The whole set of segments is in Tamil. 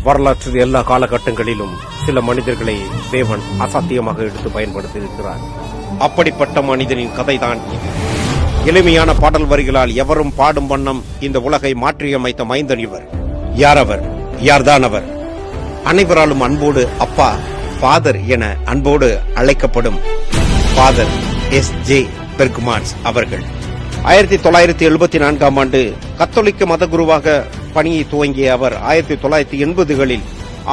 வரலாற்றில் எல்லா காலகட்டங்களிலும் சில மனிதர்களை தேவன் அசாத்தியமாக எடுத்து பயன்படுத்தியிருக்கிறார். அப்படிப்பட்ட மனிதனின் கதைதான் இது. எளிமையான பாடல் வரிகளால் எவரும் பாடும் வண்ணம் இந்த உலகை மாற்றியமைத்த மைந்தன் இவர். யார் அவர்? யார்தான் அவர்? அனைவராலும் அன்போடு அப்பா, ஃபாதர் என அன்போடு அழைக்கப்படும் ஃபாதர் S.J. பெர்க்மான்ஸ் அவர்கள் 1974ஆம் ஆண்டு கத்தோலிக்க மத குருவாக பணியை துவங்கிய அவர் 1980களில்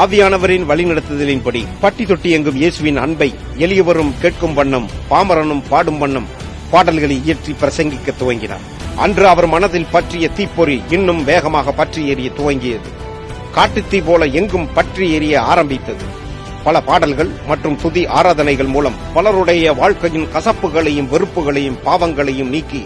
ஆவியானவரின் வழிநடத்துதலின்படி பட்டி தொட்டி எங்கும் இயேசுவின் அன்பை எளியவரும் கேட்கும் வண்ணம், பாமரனும் பாடும் வண்ணம் பாடல்களை இயற்றி பிரசங்கிக்க துவங்கினார். அன்று அவர் மனதில் பற்றிய தீப்பொறி இன்னும் வேகமாக பற்றி எரிய துவங்கியது. காட்டுத்தீ போல எங்கும் பற்றி எரிய ஆரம்பித்தது. பல பாடல்கள் மற்றும் துதி ஆராதனைகள் மூலம் பலருடைய வாழ்க்கையின் கசப்புகளையும் வெறுப்புகளையும் பாவங்களையும் நீக்கி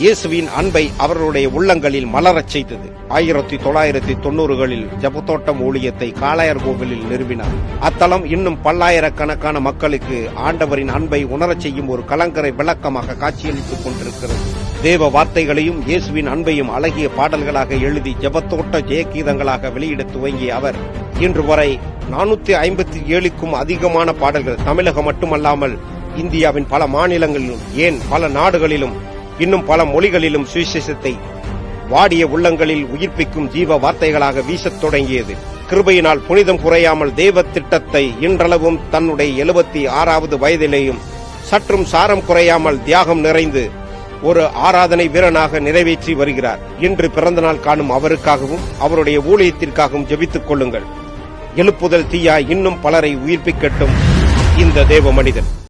இயேசுவின் அன்பை அவர்களுடைய உள்ளங்களில் மலரச் செய்தது. 1990களில் ஜபத்தோட்டம் ஊழியத்தை காளையார் கோவிலில் நிறுவினார். அத்தலம் இன்னும் பல்லாயிரக்கணக்கான மக்களுக்கு ஆண்டவரின் அன்பை உணரச் செய்யும் ஒரு கலங்கரை விளக்கமாக காட்சியளித்துக் கொண்டிருக்கிறது. தேவ வார்த்தைகளையும் இயேசுவின் அன்பையும் அழகிய பாடல்களாக எழுதி ஜபத்தோட்ட ஜெயகீதங்களாக வெளியிட துவங்கிய அவர் இன்று வரை 457க்கும் அதிகமான பாடல்கள் தமிழகம் மட்டுமல்லாமல் இந்தியாவின் பல மாநிலங்களிலும், ஏன் பல நாடுகளிலும், இன்னும் பல மொழிகளிலும் சுவிசேஷத்தை வாடிய உள்ளங்களில் உயிர்ப்பிக்கும் ஜீவ வார்த்தைகளாக வீசத் தொடங்கியது. கிருபையினால் புனிதம் குறையாமல் தேவ திட்டத்தை இன்றளவும் தன்னுடைய 76வது வயதிலேயும் சற்றும் சாரம் குறையாமல் தியாகம் நிறைந்து ஒரு ஆராதனை வீரனாக நிறைவேற்றி வருகிறார். இன்று பிறந்தநாள் காணும் அவருக்காகவும் அவருடைய ஊழியத்திற்காகவும் ஜெபித்துக் கொள்ளுங்கள். எழுப்புதல் தீயா இன்னும் பலரை உயிர்ப்பிக்கட்டும் இந்த தேவ மனிதன்.